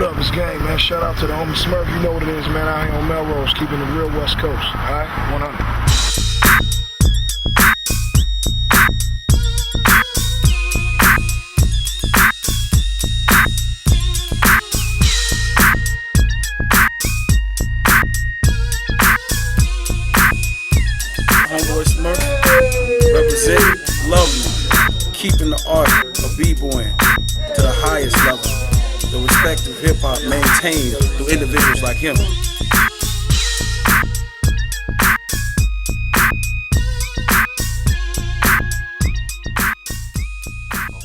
What up, it's gang, man. Shout out to the homie Smurf. You know what it is, man. Out here on Melrose, keeping the real West Coast. All right, 100. Bboy Smurf, representing, loving, keeping the art of b-boying to the highest level. The respect of hip-hop maintained through individuals like him.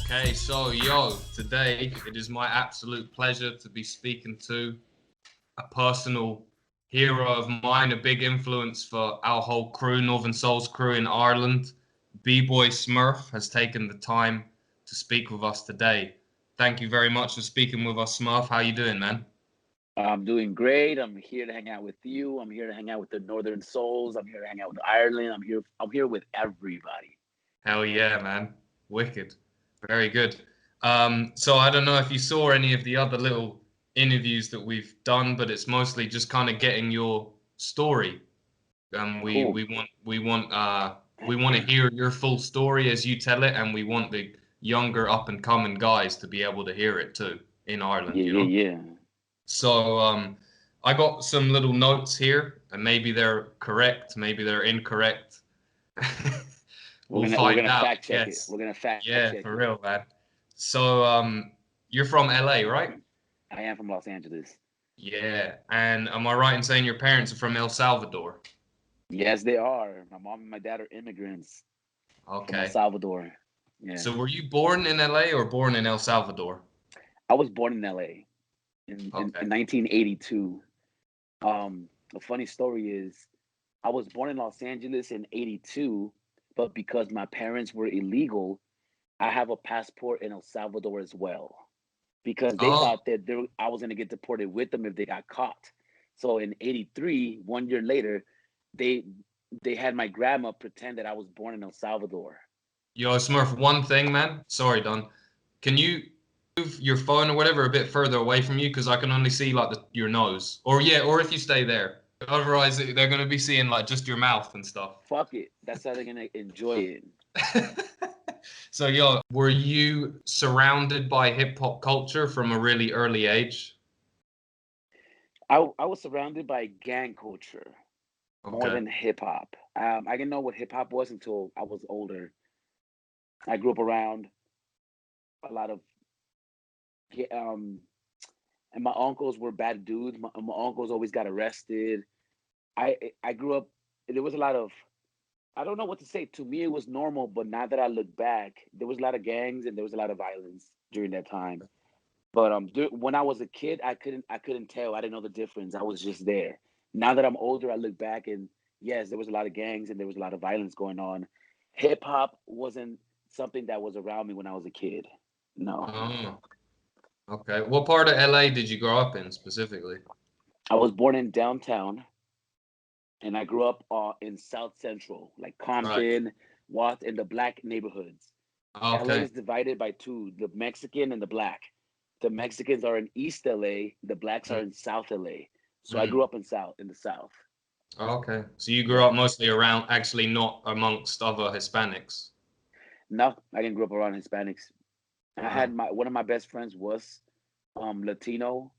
Okay, so today it is my absolute pleasure to be speaking to a personal hero of mine, a big influence for our whole crew, Northern Souls crew in Ireland. Bboy Smurf has taken the time to speak with us today. Thank you very much for speaking with us, Smurf. How you doing, man? I'm doing great. I'm here to hang out with you. I'm here to hang out with the Northern Souls. I'm here to hang out with Ireland. I'm here with everybody. Hell yeah, man. Wicked. Very good. So I don't know if you saw any of the other little interviews that we've done, but it's mostly just kind of getting your story. We want to hear your full story as you tell it, and we want the younger up and coming guys to be able to hear it too in Ireland. Yeah. So I got some little notes here, and maybe they're correct, maybe they're incorrect. We're gonna fact check it. We're gonna fact check it. Yeah, for real, man. So you're from LA, right? I am from Los Angeles. Yeah, and am I right in saying your parents are from El Salvador? Yes, they are. My mom and my dad are immigrants from El Okay. Salvador. Yeah. So were you born in LA or born in El Salvador? I was born in LA in 1982. A funny story is I was born in Los Angeles in 82, but because my parents were illegal, I have a passport in El Salvador as well. Because they thought that I was going to get deported with them if they got caught. So in 83, 1 year later, they had my grandma pretend that I was born in El Salvador. Yo, Smurf, one thing, man. Sorry, Don. Can you move your phone or whatever a bit further away from you? Because I can only see like your nose. Or if you stay there. Otherwise, they're going to be seeing like just your mouth and stuff. Fuck it. That's how they're going to enjoy it. So, were you surrounded by hip hop culture from a really early age? I was surrounded by gang culture more than hip hop. I didn't know what hip hop was until I was older. I grew up around a lot of, and my uncles were bad dudes. My uncles always got arrested. I grew up. There was a lot of. I don't know what to say. To me, it was normal, but now that I look back, there was a lot of gangs and there was a lot of violence during that time. But when I was a kid, I couldn't tell. I didn't know the difference. I was just there. Now that I'm older, I look back and yes, there was a lot of gangs and there was a lot of violence going on. Hip hop wasn't something that was around me when I was a kid. No. Oh, okay. What part of LA did you grow up in specifically? I was born in downtown. And I grew up in South Central, like Compton, Watts, and the black neighborhoods. Okay. LA is divided by two, the Mexican and the black. The Mexicans are in East LA, the blacks are in South LA. So I grew up in the South. Okay. So you grew up mostly around, actually not amongst other Hispanics? No, I didn't grow up around Hispanics. I had one of my best friends was Latino,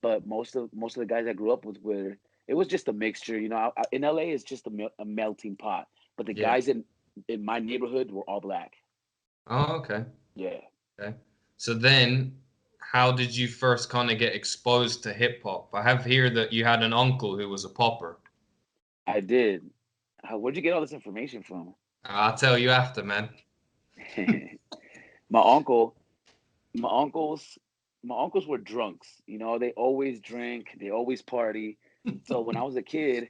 but most of the guys I grew up with were. It was just a mixture, in LA, it's just a melting pot. But the guys in my neighborhood were all black. Oh, okay. Yeah. Okay. So then, how did you first kind of get exposed to hip hop? I have here that you had an uncle who was a popper. I did. Where'd you get all this information from? I'll tell you after, man. My uncles were drunks. They always drink, they always party. So when I was a kid,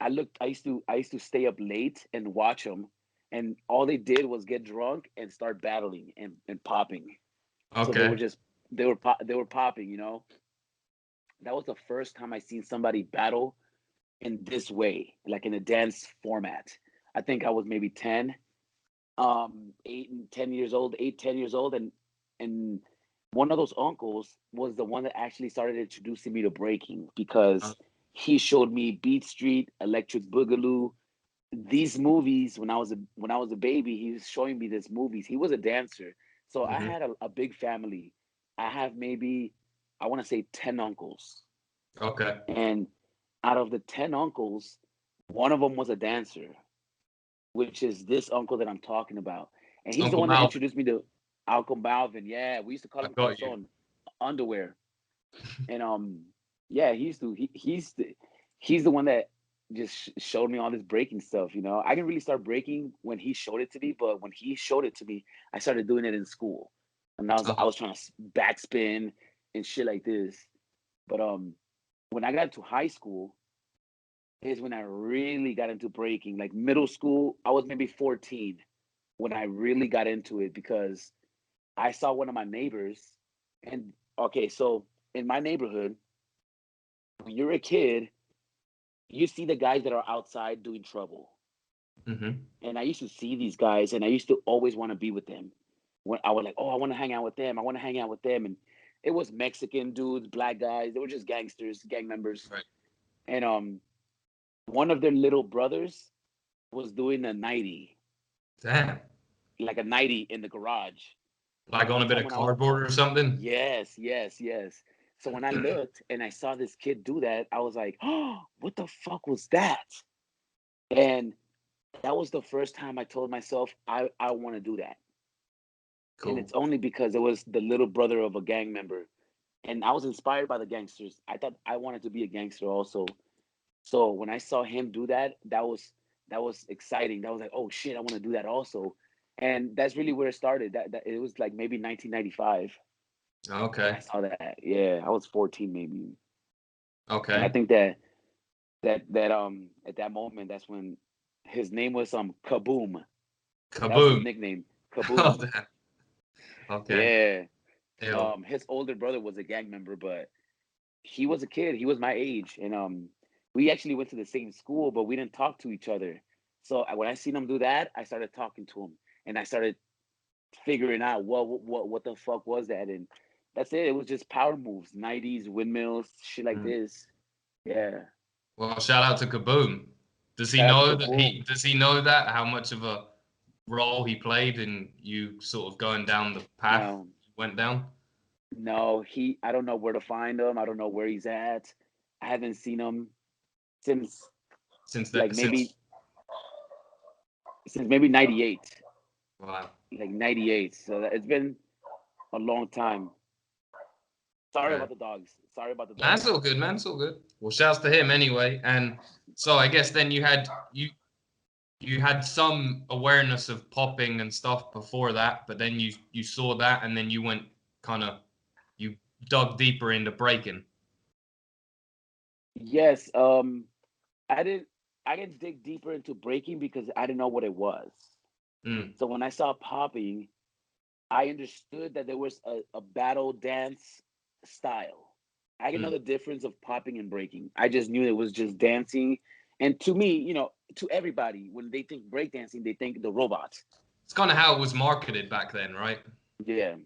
I used to stay up late and watch them, and all they did was get drunk and start battling and popping. Okay. So they were popping. That was the first time I seen somebody battle in this way, like in a dance format. I think I was maybe 10, 8 and 10 years old, and one of those uncles was the one that actually started introducing me to breaking Uh, because he showed me Beat Street, Electric Boogaloo, these movies when I was a baby. He was showing me these movies. He was a dancer, so I mhm. had a big family. I have maybe I want to say 10 uncles, Okay. and out of the 10 uncles, one of them was a dancer, which is this uncle that I'm talking about, and he's the Uncle one that Malvin, introduced me to Uncle Malvin. Yeah, we used to call I him got you. Calzone Underwear, and yeah, he's the one that just showed me all this breaking stuff. You know, I didn't really start breaking when he showed it to me, but when he showed it to me, I started doing it in school, and I Uh-huh. was trying to backspin and shit like this. But when I got to high school is when I really got into breaking. Like middle school, I was maybe 14 when I really got into it because I saw one of my neighbors, and okay, so in my neighborhood, when you're a kid, you see the guys that are outside doing trouble. Mhm. And I used to see these guys and I used to always want to be with them. When I was like, oh, I want to hang out with them. I want to hang out with them. And it was Mexican dudes, black guys. They were just gangsters, gang members. Right. And one of their little brothers was doing a 90, Damn. like a 90 in the garage. Like And on one a bit time of when I was, cardboard or something. yes, yes, yes. So when I looked and I saw this kid do that, I was like, oh, what the fuck was that? And that was the first time I told myself I want to do that. And Cool. it's only because it was the little brother of a gang member. And I was inspired by the gangsters. I thought I wanted to be a gangster also. So when I saw him do that, that was exciting. That was like, oh shit, I want to do that also. And that's really where it started. That it was like maybe 1995 when I Okay. saw that. Yeah, I was 14 maybe. And I Okay. think that at that moment that's when his name was Kaboom. That was his Kaboom. nickname, Oh, Kaboom. damn. Okay. Yeah. Ew. His older brother was a gang member, but he was a kid. He was my age, and we actually went to the same school, but we didn't talk to each other. So when I seen him do that, I started talking to him, and I started figuring out what the fuck was that, and that's it. It was just power moves, 90s windmills, shit like Mm. this. Yeah. Well, shout out to Kaboom. Does he Shout out to know that Kaboom. how much of a role he played in you sort of going down the path No, you went down no, I don't know where to find him. I don't know where he's at. I haven't seen him since since like that maybe since maybe 98, wow. like 98. So it's been a long time. Sorry Okay. about the dogs. Sorry about the That's dogs. all good, man. It's all good. Well, shouts to him anyway. And so I guess then you had some awareness of popping and stuff before that, but then you saw that and then you went kind of you dug deeper into breaking. Yes, I didn't I didn't dig deeper into breaking because I didn't know what it was. Mm, So when I saw popping, I understood that there was a battle dance style. I didn't know mm. the difference of popping and breaking. I just knew it was just dancing. And to me, to everybody, when they think breakdancing, they think the robots. It's kind of how it was marketed back then, right? Yeah.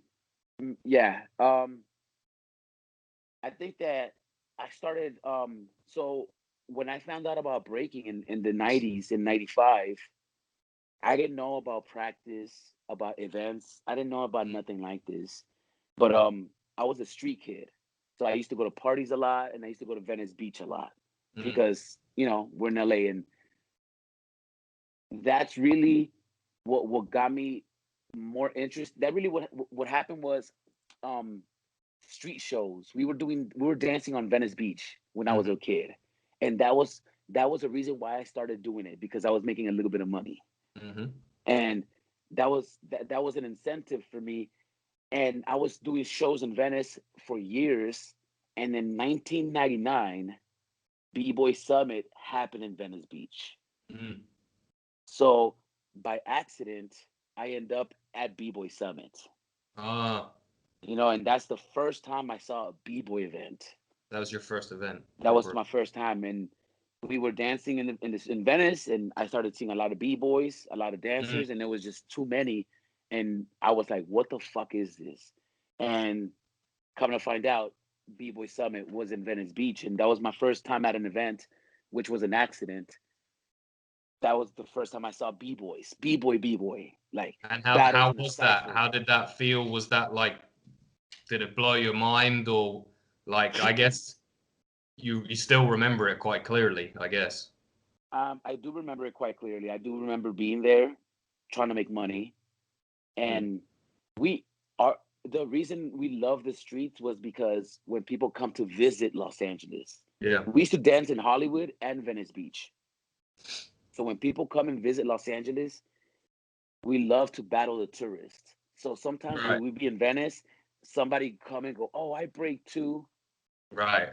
Yeah. I think that I started so when I found out about breaking in the 90s in 95, I didn't know about practice, about events. I didn't know about Mm, nothing like this. But I was a street kid. So I used to go to parties a lot and I used to go to Venice Beach a lot mm, because, we're in LA, and that's really what got me more interest. That really what happened was um street shows. We were dancing on Venice Beach when I was mm, a kid. And that was a reason why I started doing it because I was making a little bit of money. mm-hmm. And that was an incentive for me. And I was doing shows in Venice for years. And in 1999, B-Boy Summit happened in Venice Beach. Mm. So by accident, I end up at B-Boy Summit. Ah, And that's the first time I saw a B-Boy event. that was your first event, That was proper. my first time, and we were dancing in Venice, and I started seeing a lot of b-boys, a lot of Mm, dancers, and there was just too many, and I was like, "What the fuck is this?" And coming to find out, B-Boy Summit was in Venice Beach, and that was my first time at an event, which was an accident. That was the first time I saw B-Boys, B-Boy, like And battles how in the was that? cypher. How did that feel? Was that like, did it blow your mind, or like, I guess you still remember it quite clearly, I guess. I do remember it quite clearly. I do remember being there, trying to make money, and we are the reason we love the streets was because when people come to visit Los Angeles, Yeah. we used to dance in Hollywood and Venice Beach. So when people come and visit Los Angeles, we love to battle the tourists. So sometimes Right. when we be in Venice, somebody come and go, "Oh, I break too," Right.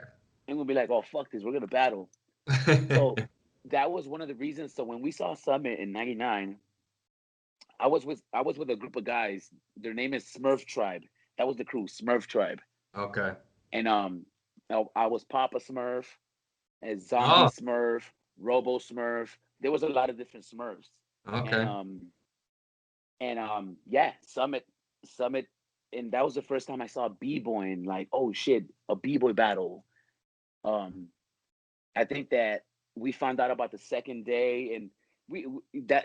and we'll be like, "Oh, fuck this, we're gonna battle." So that was one of the reasons. So when we saw Summit in '99, I was with a group of guys. Their name is Smurf Tribe. That was the crew, Smurf Tribe. Okay. And I was Papa Smurf, and Zombie Oh, Smurf, Robo Smurf. There was a lot of different Smurfs. And okay. yeah, Summit, and that was the first time I saw B-boy and like, oh shit, a B-boy battle. Um, I think that we found out about the second day, and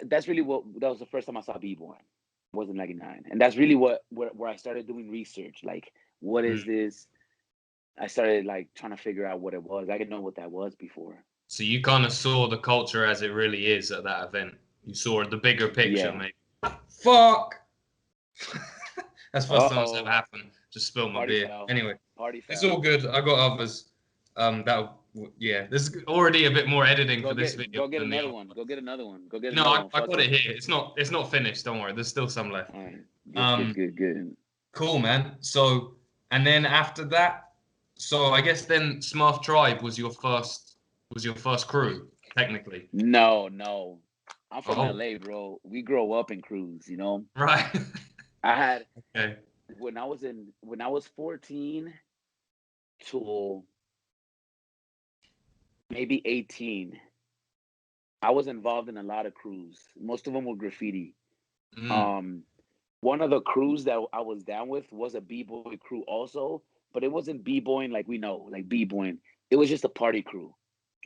that's really what that was the first time I saw B-boy was in '99, and that's really where I started doing research. Like, what Mm. is this? I started like trying to figure out what it was. I didn't know what that was before. So you kind of saw the culture as it really is at that event. You saw the bigger picture, Yeah. maybe. Fuck. That's the first time it's ever Uh-oh. happened. Just spilled my Party beer. foul. Anyway, Party it's foul. all good. I got others. Yeah. There's already a bit more editing for this video Go get than the another other. one. Go get another one. Go get No, another one. I Fuck got it. it here. It's not finished. Don't worry. There's still some left. All right. Um, Good. cool, man. So, and then after that, so I guess then Smurf Tribe was your first crew, technically. No. I'm from Oh, LA, bro. We grow up in crews, you know. right. I had Okay. when I was 14 to maybe 18, I was involved in a lot of crews. Most of them were graffiti. Mm. Um, one of the crews that I was down with was a b-boy crew also, but it wasn't b-boying like we know, like b-boying. It was just a party crew,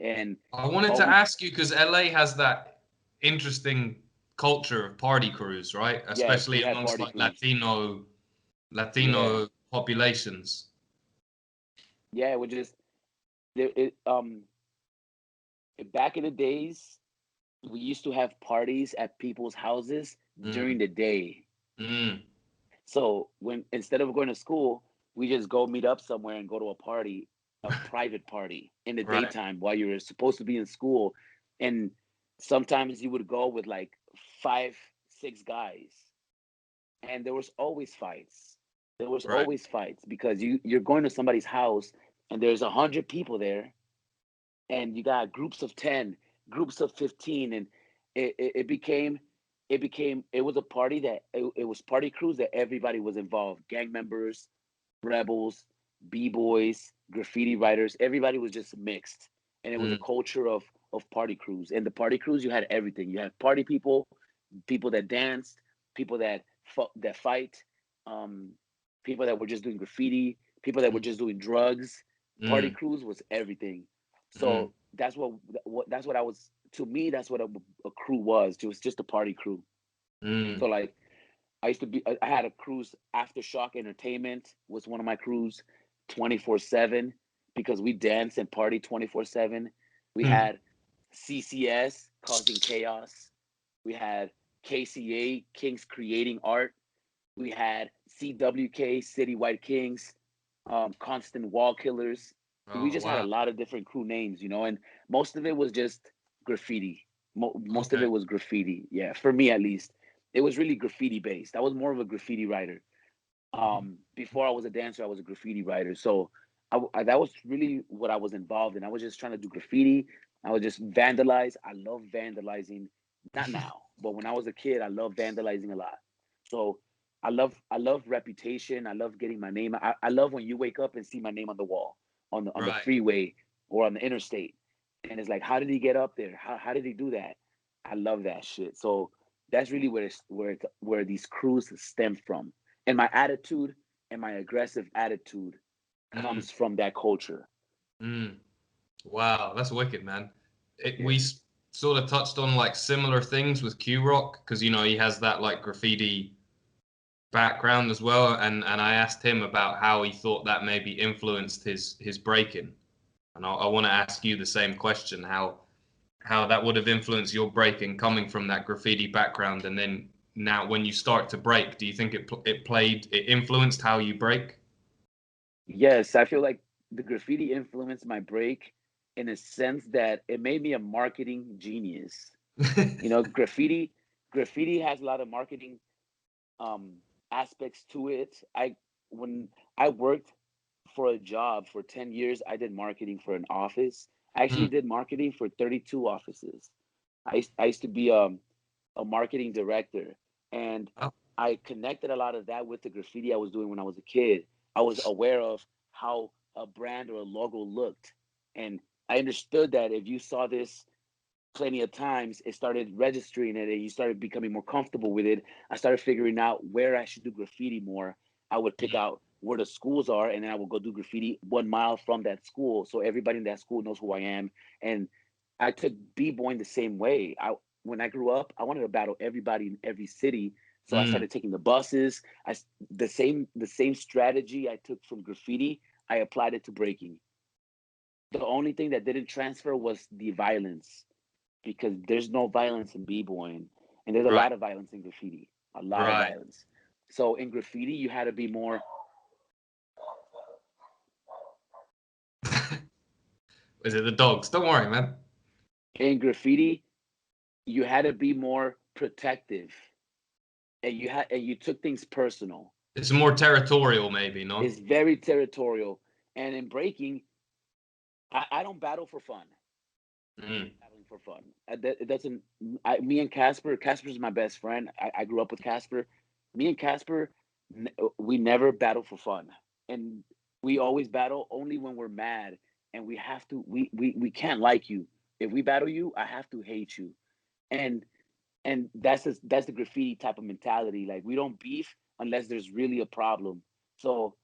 and I wanted all to we ask you because LA has that interesting culture of party crews, right? yes, we Especially had amongst party like crews. Yeah, Latino populations. yeah. It was just it. Back in the days, we used to have parties at people's houses during Mm. the day. Mm. So when instead of going to school, we just go meet up somewhere and go to a party, a private party in the Right. daytime while you were supposed to be in school. And sometimes you would go with like 5, 6 guys, and there was always fights. There was Right. always fights because you're going to somebody's house and there's 100 people there, and you got groups of 10, groups of 15, and it was a party that it was party crews that everybody was involved, gang members, rebels, b-boys, graffiti writers, everybody was just mixed, and it was a Mm. culture of party crews. And the party crews, you had everything. You had party people, people that danced, people that fight, um people that were just doing graffiti, people that were Mm. just doing drugs. Party Mm. crews was everything. Mm. So that's what I was, to me, that's what a crew was. It was just a party crew. So Mm. like I had a cruise. Aftershock Entertainment was one of my crews, 24/7, because we dance and party 24/7. We Mm. had CCS, Causing Chaos. We had KCA, Kingz Creating Art. We had CWK, Citywide Kings, Constant Wall Killers. We Oh just had a wow. lot of different crew names, you know, and most of it was just graffiti. Most of Okay. it was graffiti. Yeah, for me at least, it was really graffiti based. I was more of a graffiti writer. Before I was a dancer, I was a graffiti writer. So that was really what I was involved in. I was just trying to do graffiti. I would just vandalize. I love vandalizing. Not now, but when I was a kid, I loved vandalizing a lot. So I love reputation. I love getting my name. I love when you wake up and see my name on the wall, on the Right. freeway or on the interstate, and it's like, how did he get up there? How did he do that? I love that shit. So that's really where these crews stem from. And my attitude and my aggressive attitude Mm. comes from that culture. Wow, that's wicked, man. Yeah. We sort of touched on like similar things with Q Rock because you know he has that like graffiti background as well, and I asked him about how he thought that maybe influenced his breaking, and I want to ask you the same question: how that would have influenced your breaking coming from that graffiti background, and then now when you start to break, do you think it influenced how you break? Yes, I feel like the graffiti influenced my break in a sense that it made me a marketing genius. You know, graffiti has a lot of marketing um aspects to it. When I worked for a job for 10 years, I did marketing for an office. I actually Mm. did marketing for 32 offices. I used to be a marketing director, and Oh, I connected a lot of that with the graffiti I was doing when I was a kid. I was aware of how a brand or a logo looked, and I understood that if you saw this plenty of times, it started registering it and you started becoming more comfortable with it. I started figuring out where I should do graffiti more. I would pick out where the schools are, and then I would go do graffiti 1 mile from that school, so everybody in that school knows who I am. And I took b-boying the same way. When I grew up, I wanted to battle everybody in every city, so I mm. started taking the buses. The same strategy I took from graffiti, I applied it to breaking. The only thing that didn't transfer was the violence, because there's no violence in b-boying, and there's a Right, lot of violence in graffiti, a lot of right. violence. So in graffiti you had to be more, Is it the dogs? Don't worry, man. in graffiti you had to be more protective, and you took things personal. It's more territorial, maybe, no? It's very territorial. And in breaking, I don't battle for fun. I Mm. hate battling for fun. It doesn't. Me and Casper's my best friend. I grew up with Casper. Me and Casper, we never battle for fun, and we always battle only when we're mad, and we have to. We can't like you. If we battle you, I have to hate you, and that's the graffiti type of mentality. Like, we don't beef unless there's really a problem. So,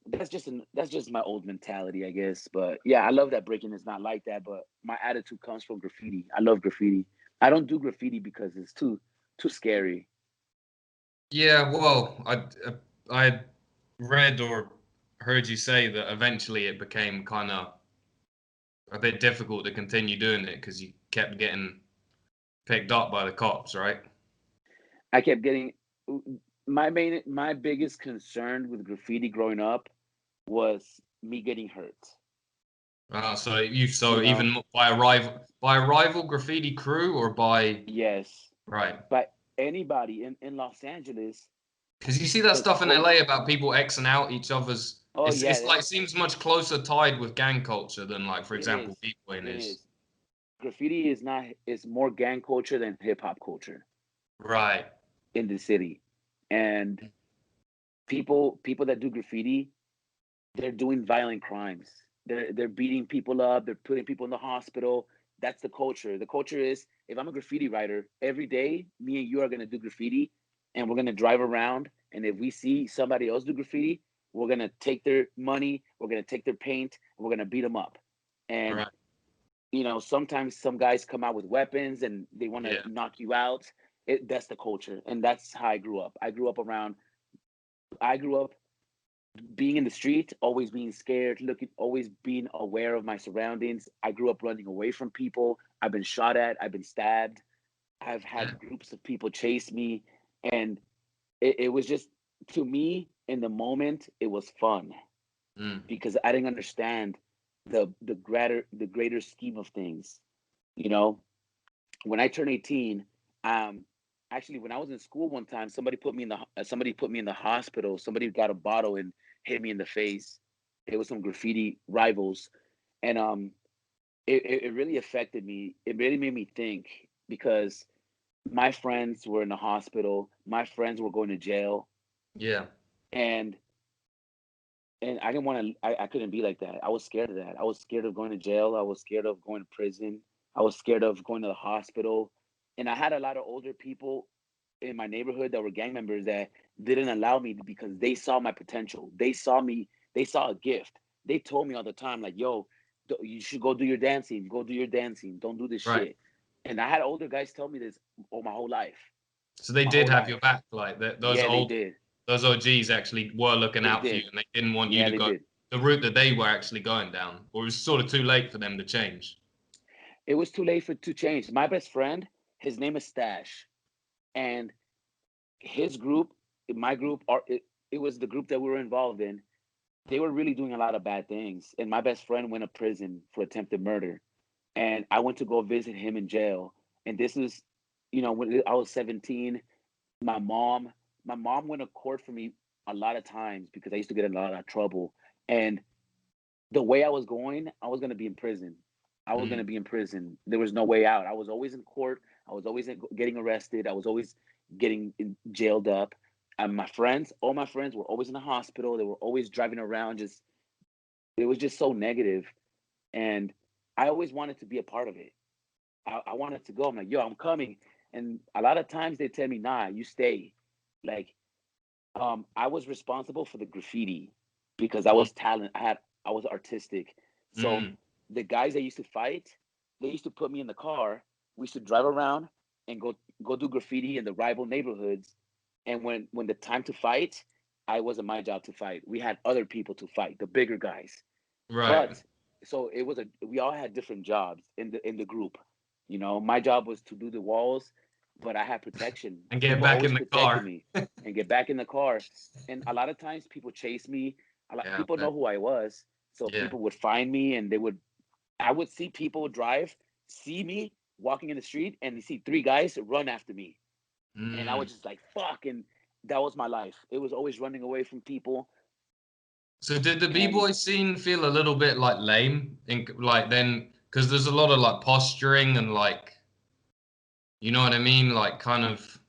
that's just my old mentality, I guess. But yeah, I love that breaking is not like that. But my attitude comes from graffiti. I love graffiti. I don't do graffiti because it's too scary. Yeah, well, I read or heard you say that eventually it became kind of a bit difficult to continue doing it because you kept getting picked up by the cops, right? I kept getting my biggest concern with graffiti growing up was me getting hurt. So You know, even by a rival graffiti crew or by yes, right? but anybody in Los Angeles, Because you see that the stuff in code. LA about people Xing out each other's. Oh It's yeah, like seems much closer tied with gang culture than like for it example is. b-boying It is. is. Graffiti is not. Is more gang culture than hip hop culture Right. in the city, and people that do graffiti, they're doing violent crimes. They're beating people up. They're putting people in the hospital. That's the culture. The culture is, if I'm a graffiti writer, every day me and you are gonna do graffiti, and we're gonna drive around. And if we see somebody else do graffiti, we're gonna take their money. We're gonna take their paint. And we're gonna beat them up. And Right. sometimes some guys come out with weapons and they want to Yeah. knock you out. That's the culture, and that's how I grew up. I grew up being in the street, always being scared, always being aware of my surroundings. I grew up running away from people. I've been shot at. I've been stabbed. I've Yeah. had groups of people chase me, and it was just, to me, in the moment, it was fun Mm. because I didn't understand the greater scheme of things. You know, when I turned 18, um, actually, when I was in school one time, somebody put me in the hospital. Somebody got a bottle and hit me in the face. It was some graffiti rivals, and it really affected me. It really made me think, because my friends were in the hospital. My friends were going to jail, Yeah. and I didn't want to. I couldn't be like that. I was scared of that. I was scared of going to jail. I was scared of going to prison. I was scared of going to the hospital. And I had a lot of older people in my neighborhood that were gang members that didn't allow me because they saw my potential. They saw me. They saw a gift. They told me all the time, like, "Yo, you should go do your dancing. Go do your dancing. Don't do this Right. shit." And I had older guys tell me this all my whole life. So they My did whole have your life. back, like Yeah, they did. those OGs actually were looking They out for you, did. and they didn't want you Yeah, to they go did. the route that they were actually going down, or it was sort of too late for them to change. It was too late to change. My best friend, his name is Stash, and his group, my group, it was the group that we were involved in. They were really doing a lot of bad things, and my best friend went to prison for attempted murder, and I went to go visit him in jail. And this is, when I was 17, my mom, my mom went to court for me a lot of times because I used to get in a lot of trouble. And the way I was going, I was going to be in prison. I was going to Mm. be in prison. There was no way out. I was always in court. I was always getting arrested. I was always getting jailed up. And all my friends were always in the hospital. They were always driving around. It was just so negative. And I always wanted to be a part of it. I wanted to go. I'm like, yo, I'm coming. And a lot of times they tell me, nah, you stay. Like, I was responsible for the graffiti because I Oh, was talent. I was artistic. So mm. the guys that used to fight, they used to put me in the car. We used to drive around and go do graffiti in the rival neighborhoods. And when the time to fight, I wasn't my job to fight. We had other people to fight, the bigger guys. Right. But so we all had different jobs in the group. My job was to do the walls, but I had protection. And get People back always in the protected car. me and get back in the car. And a lot of times people chase me. Yeah, People know but who I was, so yeah. people would find me and I would see people drive, see me walking in the street, and they see three guys run after me, and I was Mm. just like, "Fuck!" And that was my life. It was always running away from people, So did the and b-boy scene feel a little bit like lame in like then because there's a lot of like posturing and like you know what I mean, like kind of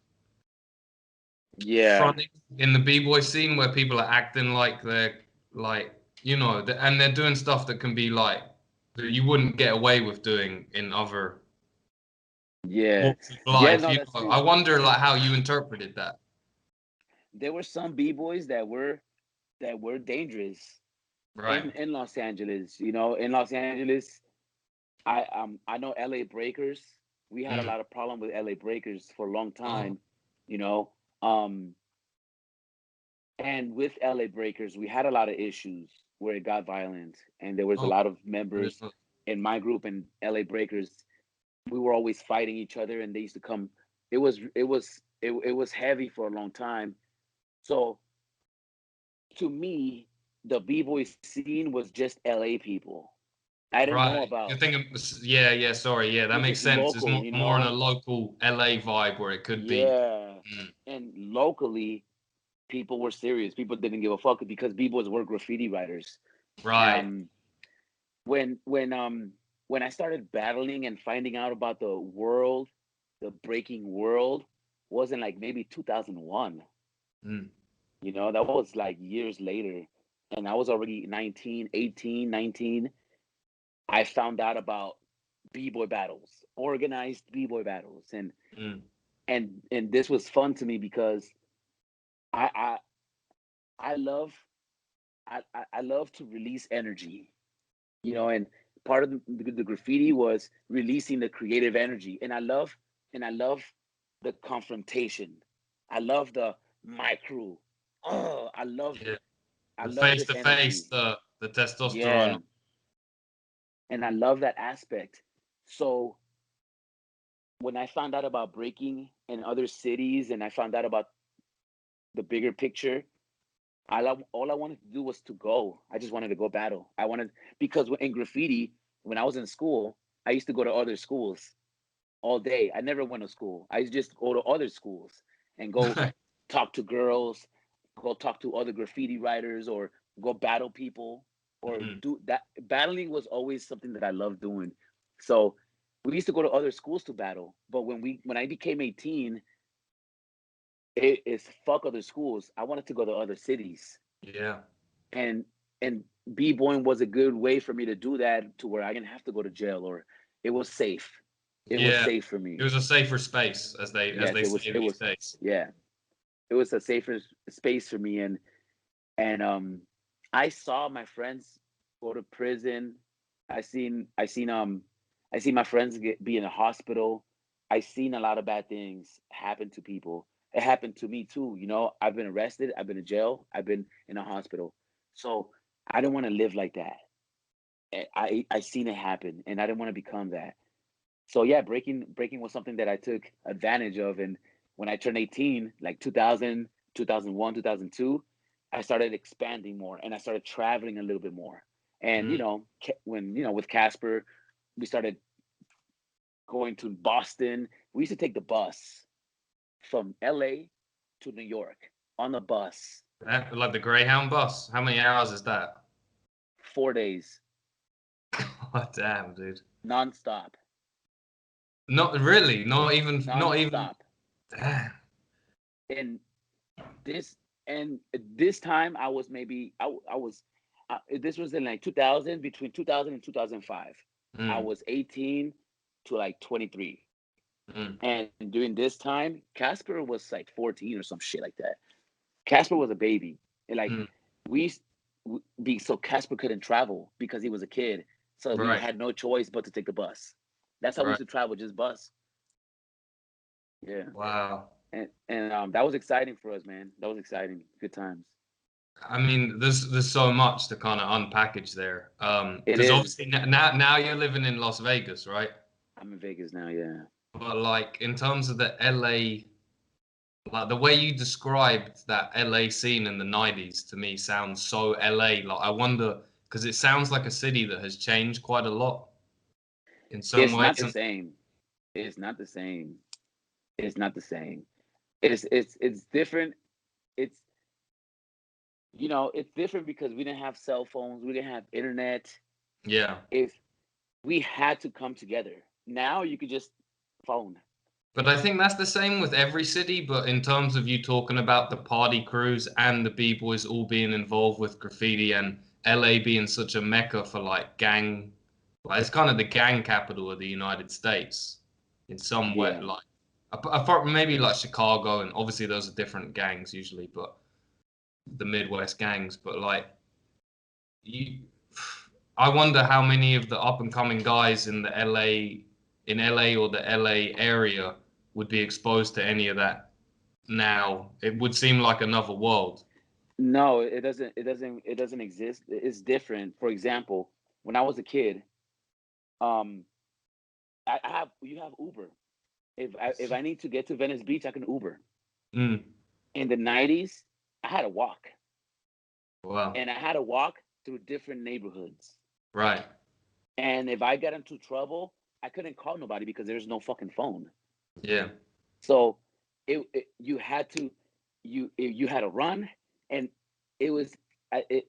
yeah, fronting in the b-boy scene where people are acting like they're like and they're doing stuff that can be like that you wouldn't get away with doing in other yeah, walks of yeah. life. No, that's I true. wonder like how you interpreted that. There were some b-boys that were dangerous Right. in Los Angeles. In Los Angeles, I know LA Breakers. We had a Mm. lot of problem with LA Breakers for a long Oh, time, you know. Um, and with LA Breakers, we had a lot of issues where it got violent, and there was a oh, lot of members really? in my group and LA Breakers. We were always fighting each other, and they used to come. It was heavy for a long time. So to me, the b-boy scene was just LA people. I didn't know Right. You're about. thinking, yeah, yeah, sorry. Yeah, It that was makes just sense. It's local, more in a local LA vibe where it could be. Yeah. Mm. And locally, people were serious. People didn't give a fuck because b-boys were graffiti writers. Right. Um, when I started battling and finding out about the breaking world, wasn't like maybe 2001. Mm. That was like years later, and I was already 19, 18, 19. I found out about b-boy battles, organized b-boy battles, and Mm. and and this was fun to me because I I I love I love to release energy, and part of the graffiti was releasing the creative energy, and I love the confrontation. I love my crew. Oh, Yeah. I The love face this to face, energy. the testosterone. Yeah, and I love that aspect. So when I found out about breaking in other cities, and I found out about the bigger picture, all I wanted to do was to go. I just wanted to go battle. Because in graffiti, when I was in school, I used to go to other schools all day. I never went to school. I used to just go to other schools and go talk to girls, go talk to other graffiti writers, or go battle people, or Mm. do that. Battling was always something that I loved doing. So we used to go to other schools to battle. But when I became 18, it is fuck other schools. I wanted to go to other cities, Yeah. and and b-boying was a good way for me to do that, to where I didn't have to go to jail, or it was safe. It was Yeah, safe for me. it was a safer space, as they Yes, say it these was. days. Yeah, it was a safer space for me, and I saw my friends go to prison. I seen my friends be in a hospital. I seen a lot of bad things happen to people. It happened to me too. You know, I've been arrested. I've been in jail. I've been in a hospital. So I don't want to live like that. I seen it happen, and I didn't want to become that. So yeah, breaking was something that I took advantage of. And when I turned 18, like 2000, 2001, 2002, I started expanding more, and I started traveling a little bit more. And Mm. when with Casper, we started going to Boston. We used to take the bus from LA to New York on the bus, Like the Greyhound bus. How many hours is that? 4 days, Oh, damn, dude. nonstop, Not really. Not even. nonstop. Damn. And this and this time I was maybe I was this was in like 2000, between 2000 and 2005. I Mm, was 18 to like 23. mm, And during this time, Casper was like 14 or some shit like that. Casper was a baby. And like mm. we used- be so Casper couldn't travel because he was a kid. So we Right, had no choice but to take the bus. That's how we right. used to travel, just bus. Yeah. Wow. And that was exciting for us, man. That was exciting. Good times. I mean, there's so much to kind of unpackage there. It Because is. obviously now you're living in Las Vegas, right? I'm in Vegas now, yeah. But like in terms of the LA, like the way you described that LA scene in the 90s to me sounds so LA. Like I wonder, because it sounds like a city that has changed quite a lot in some It's not ways. the same. It's not the same. It's not the same. It's different. It's it's different because we didn't have cell phones, we didn't have internet. Yeah. If we had to come together. Now you could just phone. But I think that's the same with every city. But in terms of you talking about the party crews and the B-boys all being involved with graffiti and LA being such a mecca for like gang, like it's kind of the gang capital of the United States in some way. Yeah. Like apart from maybe like Chicago, and obviously those are different gangs usually, but the Midwest gangs. But like you, I wonder how many of the up and coming guys in the LA or the LA area would be exposed to any of that now. It would seem like another world. No, it doesn't exist. It's different. For example, when I was a kid, um I have you have Uber. If I need to get to Venice Beach, I can Uber. Mm, In the 90s, I had to walk. wow. And I had to walk through different neighborhoods. Right. And if I got into trouble, I couldn't call nobody because there's no fucking phone. Yeah. So you had to you had to run, and it was it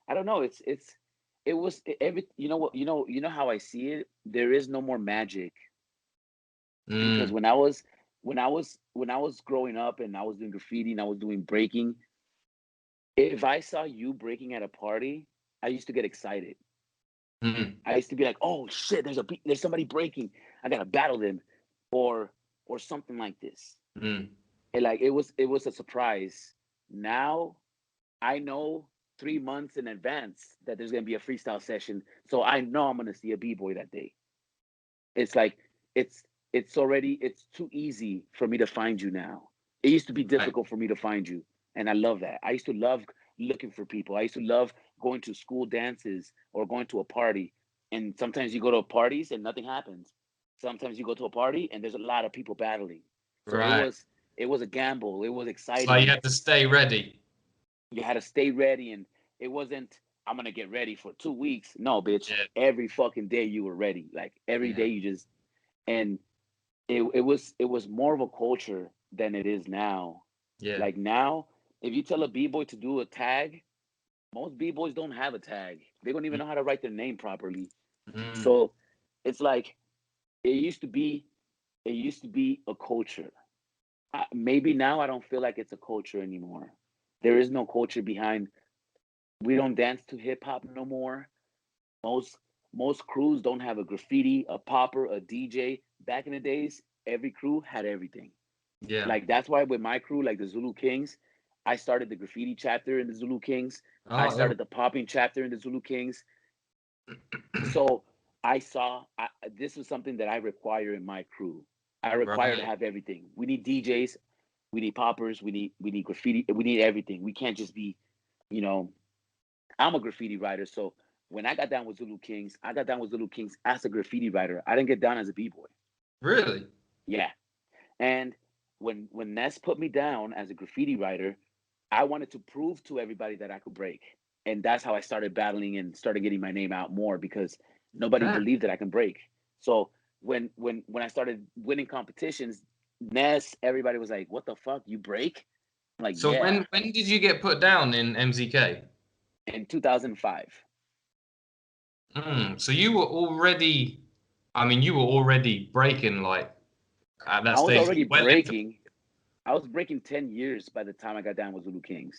I don't know. It was every you know what you know how I see it. There is no more magic because Mm, when I was growing up and I was doing graffiti and I was doing breaking, if I saw you breaking at a party, I used to get excited. mm, I used to be like, "Oh shit, there's somebody breaking. I gotta battle them," or or something like this. mm. And like it was a surprise. Now I know 3 months in advance that there's gonna be a freestyle session, so I know I'm gonna see a b-boy that day. It's like it's it's too easy for me to find you now. It used to be Right. difficult for me to find you, and I love that. I used to love looking for people. I used to love going to school dances or going to a party. And sometimes you go to parties and nothing happens. Sometimes you go to a party and there's a lot of people battling. So Right. it was a gamble. It was So you exciting. had to stay ready. You had to stay ready, and it wasn't I'm gonna get ready for 2 weeks. No, bitch. Yeah. Every fucking day you were ready. Like every Yeah. day you just and it was more of a culture than it is now. Yeah. Like now, if you tell a b-boy to do a tag, most b-boys don't have a tag. They don't even know how to write their name properly. Mm, So it's like it used to be it used to be a culture. Maybe now I don't feel like it's a culture anymore. There is no culture behind. We don't dance to hip hop no more. Most most crews don't have a graffiti, a popper, a DJ. Back in the days, every crew had everything. Yeah. Like that's why with my crew, like the Zulu Kingz, I started the graffiti chapter in the Zulu Kingz. I Oh, started the popping chapter in the Zulu Kingz. So I saw this was something that I require in my crew. I require to right. have everything. We need DJs, we need poppers, we need graffiti, we need everything. We can't just be, you know, I'm a graffiti writer, so when I got down with Zulu Kingz, I got down with Zulu Kingz as a graffiti writer. I didn't get down as a b-boy. Really? Yeah. And when Ness put me down as a graffiti writer, I wanted to prove to everybody that I could break. And that's how I started battling and started getting my name out more because nobody Yeah. believed that I can break. So when I started winning competitions, Ness, everybody was like, "What the fuck? You break?" I'm like, So "Yeah." when did you get put down in MZK? In 2005. So you were already, I mean, you were already breaking like at that I was stage, already well into. breaking. I was breaking 10 years by the time I got down with Zulu Kingz,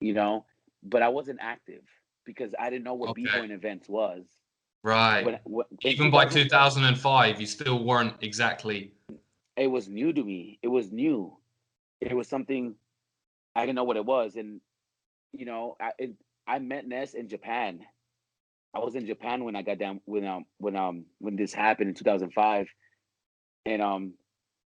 you know, but I wasn't active because I didn't know what Okay. b-boying events was. Right. When in Even by 2000, 2005, you still weren't exactly. it was new to me. It was new. It was something I didn't know what it was, and you know, I met Ness in Japan. I was in Japan when I got down when this happened in 2005, and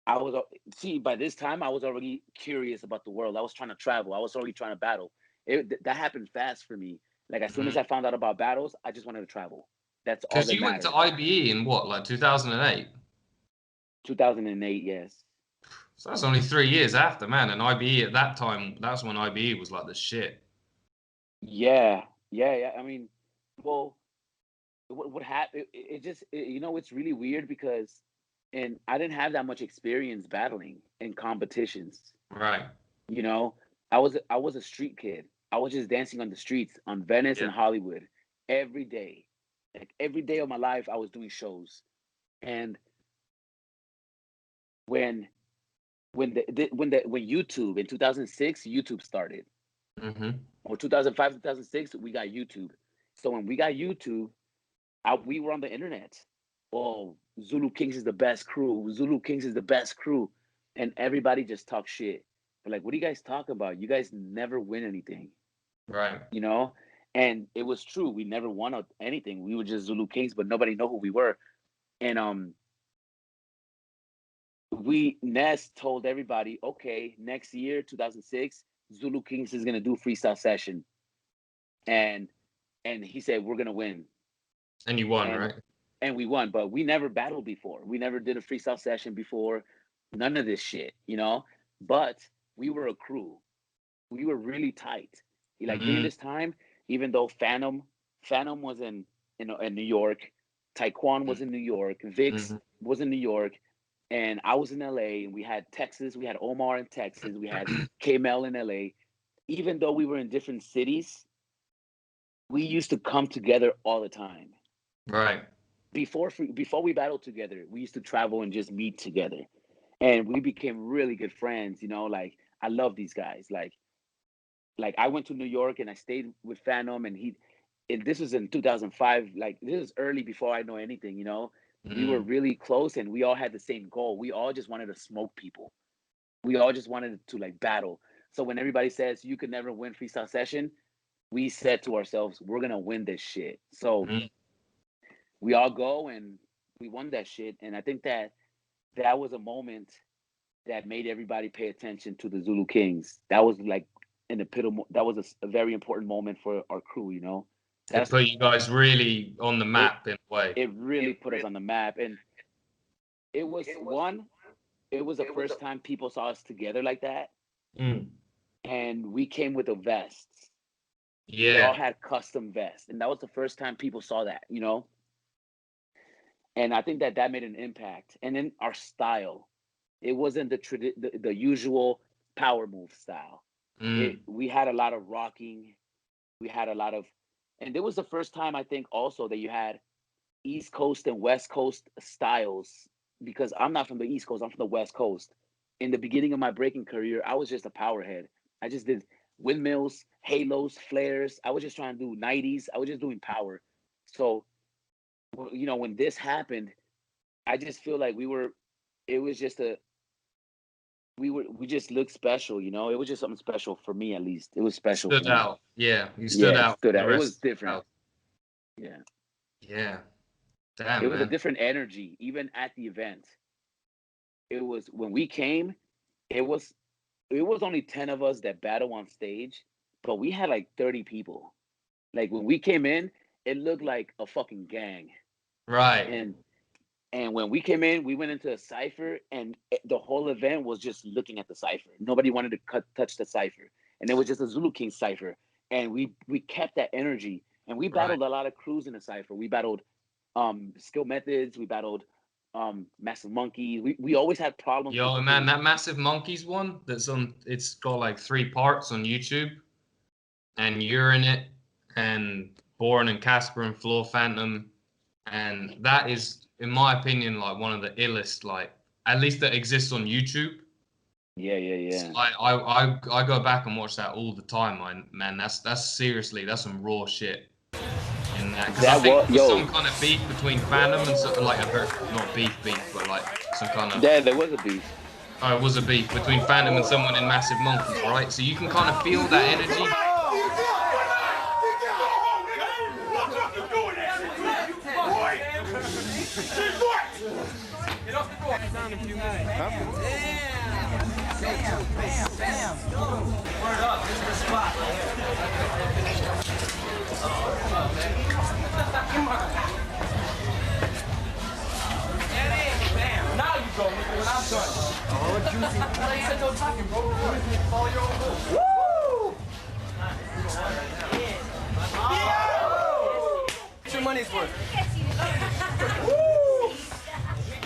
I was see by this time I was already curious about the world. I was trying to travel. I was already trying to battle. That happened fast for me. Like as soon as I found out about battles, I just wanted to travel. That's all Because that you went to mattered. IBE in what, like 2008? 2008, yes. So that's only 3 years after, man. And IBE at that time, that's when IBE was like the shit. Yeah, yeah. I mean, well, what happened? It just you know it's really weird because, and I didn't have that much experience battling in competitions. Right. You know, I was a street kid. I was just dancing on the streets on Venice Yeah. and Hollywood every day. Like every day of my life, I was doing shows. And when when YouTube in 2006, YouTube started, Mm-hmm. or 2005, 2006, we got YouTube. So when we got YouTube, we were on the internet. Oh, Zulu Kingz is the best crew. Zulu Kingz is the best crew, and everybody just talk shit. But like, what are you guys talking about? You guys never win anything, Right. you know? And it was true. We never won anything. We were just Zulu Kingz, but nobody know who we were. And Ness told everybody, okay, next year, 2006, Zulu Kingz is gonna do freestyle session, and he said we're gonna win, And you won, and right? we won. But we never battled before. We never did a freestyle session before. None of this shit, you know. But we were a crew. We were really tight. Like during Mm-hmm. this time, even though Phantom was in New York, Taekwon was in New York, Vix Mm-hmm. was in New York, and I was in LA, and we had Texas, we had Omar in Texas, we had K-Mel in LA. Even though we were in different cities, we used to come together all the time. Right. Before we battled together, we used to travel and just meet together, and we became really good friends. You know, like I love these guys. Like I went to New York and I stayed with Phantom, and this was in 2005. Like this is early before I know anything. You know, we were Mm. really close, and we all had the same goal. We all just wanted to smoke people. We all just wanted to like battle. So when everybody says you could never win freestyle session, we said to ourselves, we're gonna win this shit. So Mm. we all go and we won that shit. And I think that was a moment that made everybody pay attention to the Zulu Kingz. That was like an epitome. That was a very important moment for our crew. You know, It that's put you guys really on the it. map in a way. It really put us on the map, and it was one. It was the first time people saw us together like that, Mm. and we came with the vests. We all Yeah. had custom vests, and that was the first time people saw that. You know, and I think that made an impact. And then our style, it wasn't the usual power move style. Mm. We had a lot of rocking. We had a lot of, and it was the first time I think also that you had East Coast and West Coast styles, because I'm not from the East Coast, I'm from the West Coast. In the beginning of my breaking career, I was just a powerhead. I just did windmills, halos, flares. I was just trying to do 90s. I was just doing power. So you know, when this happened, I just feel like it was just we just looked special, you know. It was just something special for me, at least. It was special for Stood me. out. Yeah, you stood Yeah, it out stood from the out. It rest was of the different. crowd. Yeah. Yeah. It Damn, was a man. different energy, even at the event. It was when we came, it was only 10 of us that battle on stage, but we had like 30 people. Like when we came in, it looked like a fucking gang. Right. And when we came in, we went into a cipher, and the whole event was just looking at the cipher. Nobody wanted to touch the cipher, and it was just a Zulu King cipher. And we kept that energy, and we Right. battled a lot of crews in the cipher. We battled Skill Methods. We battled Massive Monkeys. We always had problems with Yo, man, crews. that Massive Monkeys one that's on, it's got like 3 parts on YouTube, and you're in it, and Boren and Casper and Floor Phantom, and that is, in my opinion, like one of the illest, like at least that exists on YouTube. Yeah, So yeah, I go back and watch that all the time, man. That's seriously, that's some raw shit in that, because I that think was there was yo. some kind of beef between Phantom and so, like a very, not beef, but like some kind of, Yeah, there was a beef. oh, it was a beef between Phantom and someone in Massive Monkeys, right? So you can kind of feel that energy. Now you go, nigga, when I'm done. Oh, juicy. You said no talking, bro. Follow your own rules. Woo! What's your money's worth? Woo!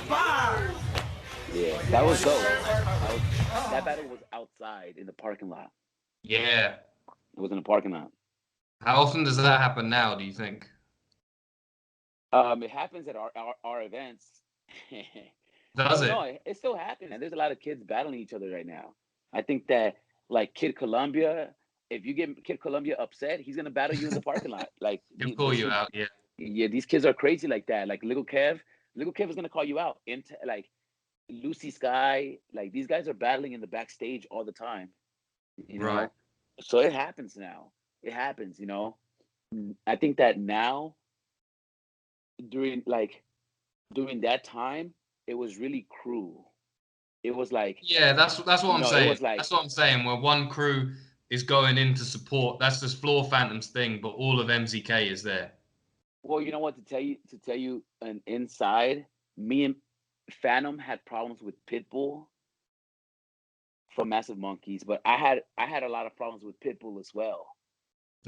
Fire! Yeah, that was dope. That battle was outside in the parking lot. Yeah. It was in the parking lot. How often does that happen now, do you think? It happens at our events. Does it? No, it still happens, and there's a lot of kids battling each other right now. I think that like Kid Columbia, if you get Kid Columbia upset, he's gonna battle you in the parking lot. Like He'll call you out, yeah. yeah, these kids are crazy like that. Like Little Kev is gonna call you out. Into like Lucy Sky, like these guys are battling in the backstage all the time. You know, Right. so it happens now. It happens, you know. I think that now during that time, it was really cruel. It was like, Yeah, that's what you I'm know, it saying. was like, That's what I'm saying. Where one crew is going in to support, that's just Floor Phantom's thing, but all of MZK is there. well, you know what, to tell you an inside, me and Phantom had problems with Pitbull from Massive Monkeys, but I had a lot of problems with Pitbull as well.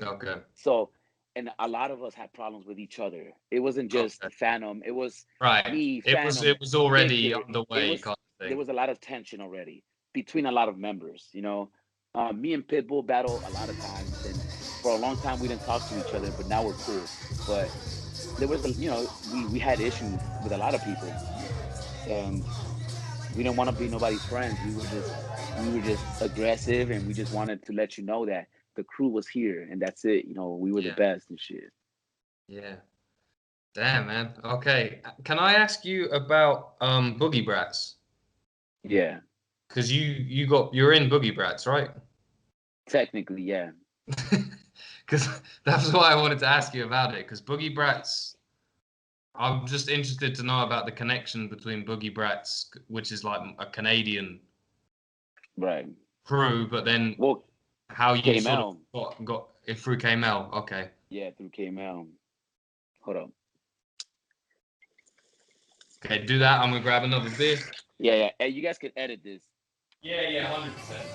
Okay. So, and a lot of us had problems with each other. It wasn't just Okay. Phantom. It was Right. me, It was Phantom, already Victor. underway kind of There thing. was a lot of tension already between a lot of members. You know, me and Pitbull battle a lot of times, and for a long time we didn't talk to each other, but now we're cool. But there was, you know, we had issues with a lot of people, and we didn't want to be nobody's friends. We were just aggressive, and we just wanted to let you know that the crew was here, and that's it. You know, we were the Yeah. best and shit. Yeah. Damn, man. Okay. Can I ask you about Boogie Brats? Yeah, Because you're in Boogie Brats, right? technically, yeah. Because that's why I wanted to ask you about it. Because Boogie Brats, I'm just interested to know about the connection between Boogie Brats, which is like a Canadian Right. crew, but then Well, how you sort KML. of got it through KML. Okay. Yeah, through KML. Hold up. Okay, do that. I'm gonna grab another beer. Yeah, yeah. Hey, you guys can edit this. Yeah, 100%.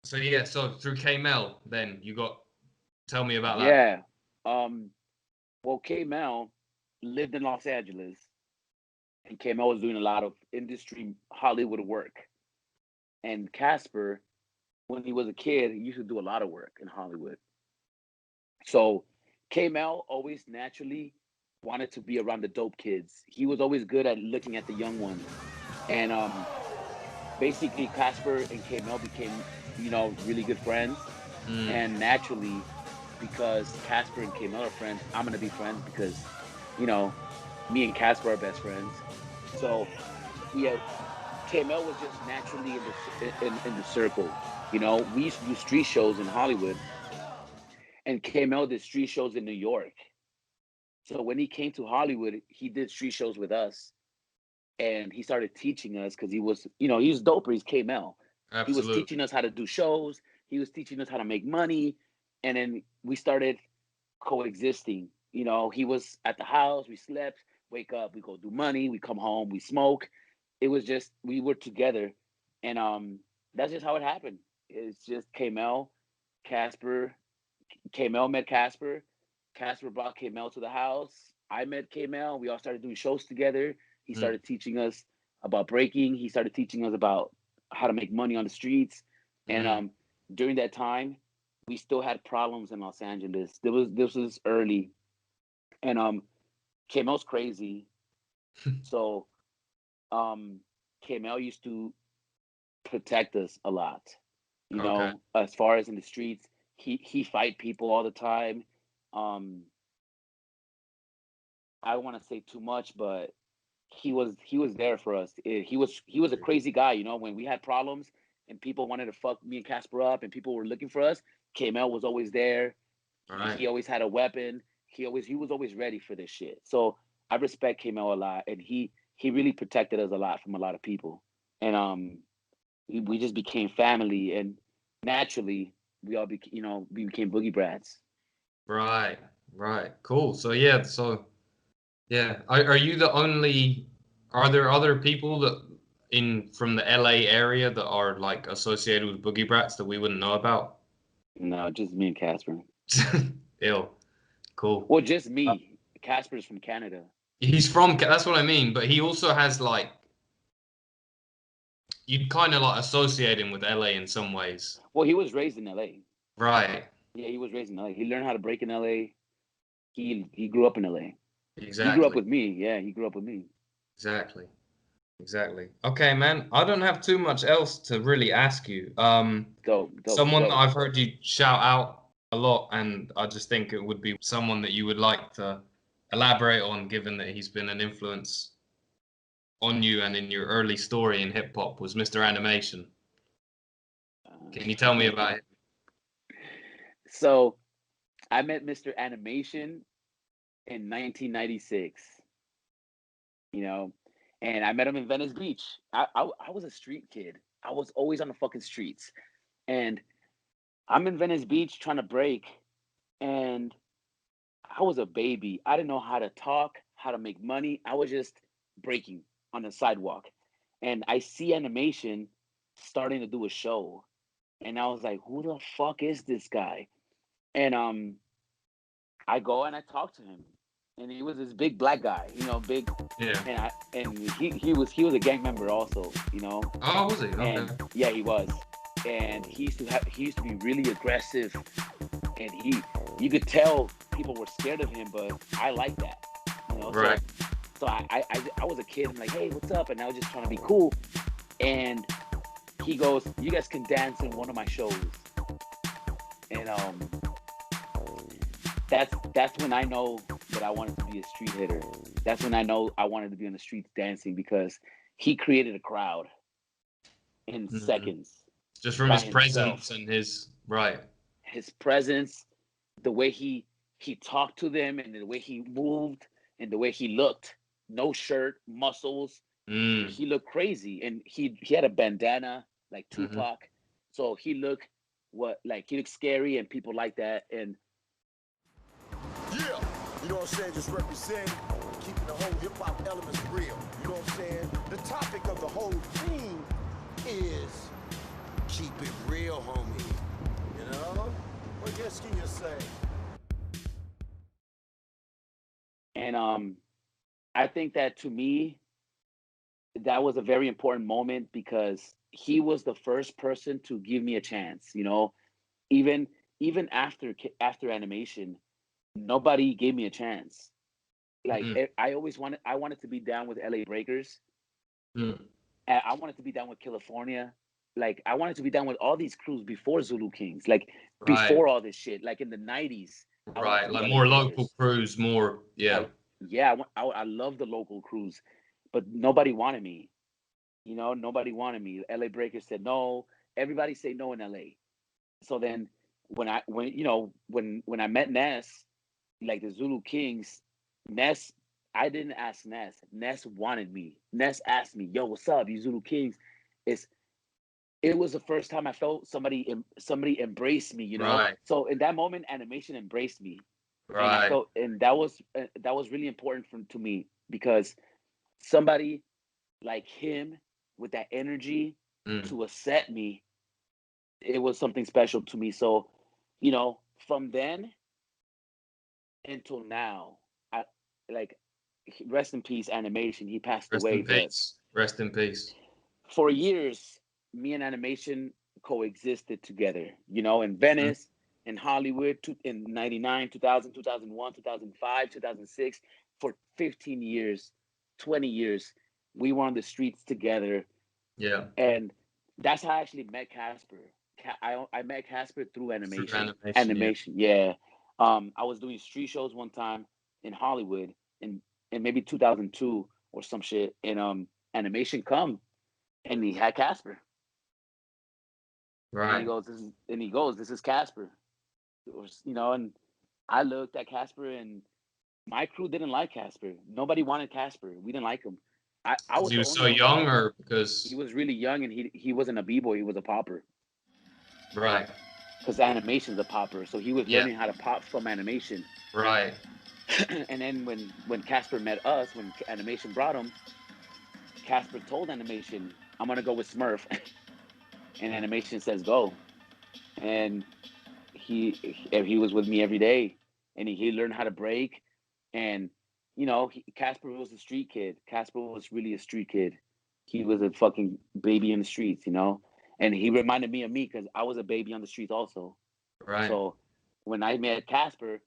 So yeah, so through KML, then you got. Tell me about that. Yeah. Well, KML lived in Los Angeles, and KML was doing a lot of industry Hollywood work. And Casper, when he was a kid, he used to do a lot of work in Hollywood. So K-Mel always naturally wanted to be around the dope kids. He was always good at looking at the young ones. And basically Casper and K-Mel became, really good friends. And naturally, because Casper and K-Mel are friends, I'm gonna be friends because, me and Casper are best friends. So yeah, K-Mel was just naturally in the circle. We used to do street shows in Hollywood, and K-Mel did street shows in New York. So when he came to Hollywood, he did street shows with us, and he started teaching us because he was doper. He's K-Mel. He was Absolutely. teaching us how to do shows. He was teaching us how to make money, and then we started coexisting. He was at the house, we slept, wake up, we go do money, we come home, we smoke. It was just we were together, and that's just how it happened. It's just K-Mel, Casper. K-Mel met Casper. Casper brought K-Mel to the house. I met K-Mel. We all started doing shows together. He started teaching us about breaking. He started teaching us about how to make money on the streets. And during that time, we still had problems in Los Angeles. This was early, and K-Mel's crazy. So K-Mel used to protect us a lot. Okay. As far as in the streets, he fight people all the time. I don't want to say too much, but he was there for us. He was a crazy guy. When we had problems and people wanted to fuck me and Casper up, and people were looking for us, K-Mel was always there. Right. He always had a weapon. He was always ready for this shit. So I respect K-Mel a lot, and he really protected us a lot from a lot of people. And we just became family, and naturally we all we became boogie brats. Right. Right. Cool. So yeah. Are you the only? Are there other people that from the LA area that are like associated with Boogie Brats that we wouldn't know about? No, just me and Casper. Ill. Cool. Well, just me. Casper's from Canada. He's from. That's what I mean. But he also has like. You'd kind of like associate him with LA in some ways. Well, he was raised in LA. Right. Yeah, he was raised in LA. He learned how to break in LA. He grew up in LA. Exactly. He grew up with me. Yeah, he grew up with me. Exactly. Exactly. Okay, man. I don't have too much else to really ask you. Someone that I've heard you shout out a lot, and I just think it would be someone that you would like to elaborate on, given that he's been an influence on you and in your early story in hip hop, was Mr. Animation. Can you tell me about it? So, I met Mr. Animation in 1996. And I met him in Venice Beach. I was a street kid. I was always on the fucking streets. And I'm in Venice Beach trying to break, and I was a baby. I didn't know how to talk, how to make money. I was just breaking on the sidewalk. And I see Animation starting to do a show. And I was like, who the fuck is this guy? And I go and I talk to him. And he was this big black guy, big. Yeah. And he was a gang member also, Oh, was he? Okay. And yeah, he was. And he used to be really aggressive, and you could tell people were scared of him, but I like that, Right. So I was a kid. I'm like, hey, what's up? And I was just trying to be cool. And he goes, you guys can dance in one of my shows. And that's when I know that I wanted to be a street hitter. That's when I know I wanted to be on the streets dancing, because he created a crowd in seconds. Just from his presence and his his presence, the way he talked to them, and the way he moved, and the way he looked. No shirt, muscles. He looked crazy, and he had a bandana like Tupac. So he looked scary, and people like that. And yeah, you know what I'm saying? Just represent, keeping the whole hip hop elements real. You know what I'm saying? The topic of the whole thing is keep it real, homie. You know? What else can you say? And I think that, to me, that was a very important moment, because he was the first person to give me a chance. Even after Animation, nobody gave me a chance. Like Mm. I wanted to be down with LA Breakers. Mm. And I wanted to be down with California. Like I wanted to be down with all these crews before Zulu Kingz. Like Right. before all this shit. Like in the 90s, I wanted to Right. be Like LA more local Breakers. crews, more. Yeah. I love the local crews, but nobody wanted me. Nobody wanted me. LA Breakers said no. Everybody say no in LA. So then when I met Ness, like the Zulu Kingz, Ness, I didn't ask Ness. Ness wanted me. Ness asked me, "Yo, what's up, you Zulu Kingz?" It's it was the first time I felt somebody embraced me. Right. So in that moment, animation embraced me, and I Right. felt, and that was really important to me because somebody like him with that energy Mm. to accept me, it was something special to me. So, from then until now, I like rest in peace animation. He passed Rest away, in but peace. Rest in peace. for years, me and animation coexisted together. In Mm. Venice, in Hollywood, in '99, 2000, 2001, 2005, 2006, for 15 years, 20 years, we were on the streets together, Yeah. and that's how I actually met Casper. I met Casper through Through animation. animation. Yeah. Animation, yeah. I was doing street shows one time in Hollywood in maybe 2002 or some shit, and animation come and he had Casper, and he Right. goes, "This is Casper," and I looked at Casper, and my crew didn't like Casper. Nobody wanted Casper. We didn't like him. I Because was he the was only so one that young, liked him. or He because. was really young, and he wasn't a b-boy. He was a popper. Right. Because animation's a popper, so he was Yeah. learning how to pop from animation. Right. And then when Casper met us, when animation brought him, Casper told animation, "I'm gonna go with Smurf," and animation says go, and he was with me every day, and he learned how to break, and Casper was a street kid. Casper was really a street kid. He was a fucking baby in the streets, and he reminded me of me because I was a baby on the streets also. Right. So when I met Casper,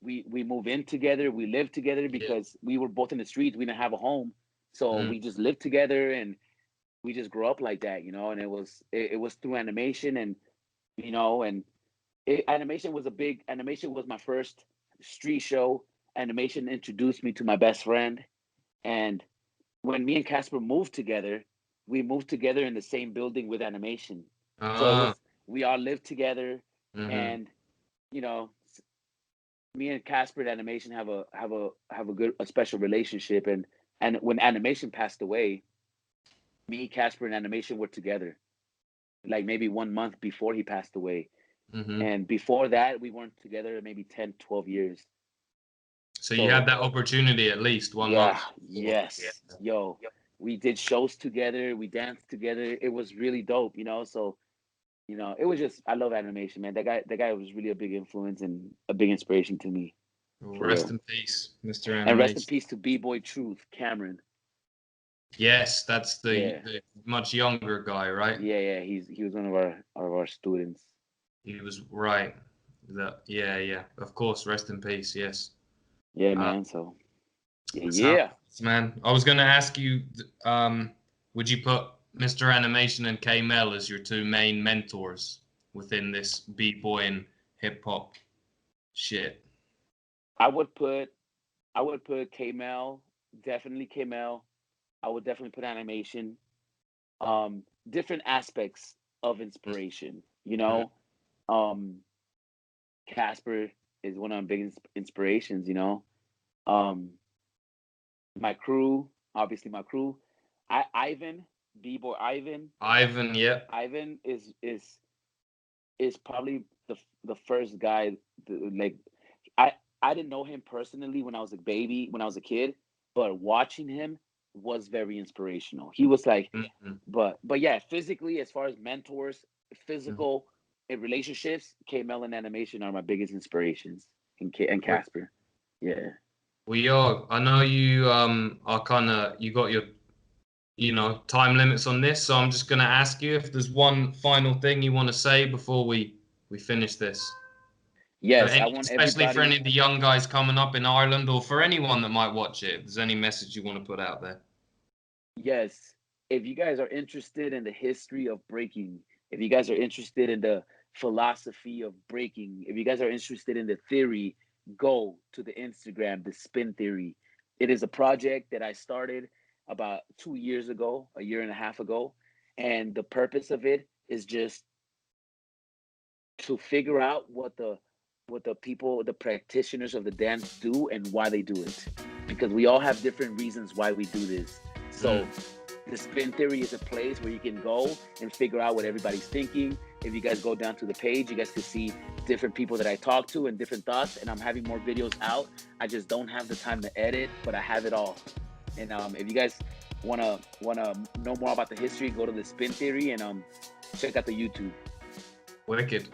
we moved in together, we lived together Yeah. because we were both in the streets. We didn't have a home, so Mm. we just lived together, and we just grew up like that. And it was through animation, and and animation was my first street show. Animation introduced me to my best friend, and when me and Casper moved together, we moved together in the same building with animation. So Ah. we all lived together, Mm-hmm. and you know, me and Casper and animation have a good a special relationship. And when animation passed away, me, Casper, and animation were together, like maybe 1 month before he passed away. Mm-hmm. And before that, we weren't together maybe 10, 12 years. So you had So that opportunity at least 1 month yeah, before. Yeah. yes, yo, we did shows together, we danced together. It was really dope. So it was just, I love animation, man. That guy was really a big influence and a big inspiration to me, Well, for rest real. in peace, Mr. And rest in Animation. peace to B-Boy Truth, Cameron. Yes, that's the, Yeah, the much younger guy, right? yeah. He was one of our students. He was right. That yeah, yeah. Of course, rest in peace. Yes. Yeah, Uh, man. So yeah, that's how it yeah. is, man. I was gonna ask you, would you put Mr. Animation and K Mel as your two main mentors within this b-boy and hip hop shit? I would put K-Mel, definitely K-Mel. I would definitely put animation. Different aspects of inspiration. Mm-hmm. Um, Casper is one of my biggest inspirations. Um, my crew, obviously my crew. Ivan, B-boy Ivan, yeah. Ivan is probably the first guy. Like I I didn't know him personally when I was a baby, when I was a kid, but watching him was very inspirational. He was like, Mm-hmm. but yeah, physically, as far as mentors, physical in relationships, K Mel and animation are my biggest inspirations, and We, Casper. Yeah. we are. I know you are kind of you got your time limits on this, so I'm just gonna ask you if there's one final thing you want to say before we finish this. Yes, So I want especially for everybody. any of the young guys coming up in Ireland, or for anyone that might watch it, if there's any message you want to put out there. Yes, if you guys are interested in the history of breaking, if you guys are interested in the philosophy of breaking, if you guys are interested in the theory, go to the Instagram, the Spin Theory. It is a project that I started about 2 years ago, a year and a half ago, and the purpose of it is just to figure out what the people, the practitioners of the dance do and why they do it, because we all have different reasons why we do this. So the Spin Theory is a place where you can go and figure out what everybody's thinking. If you guys go down to the page, you guys can see different people that I talk to and different thoughts, and I'm having more videos out. I just don't have the time to edit, but I have it all. And if you guys wanna know more about the history, go to the Spin Theory and check out the YouTube. Wicked.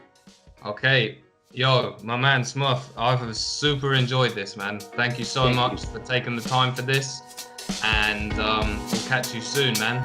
Okay. Yo, my man Smurf, I've super enjoyed this, man. Thank you so Thank much you. for taking the time for this. And we'll catch you soon, man.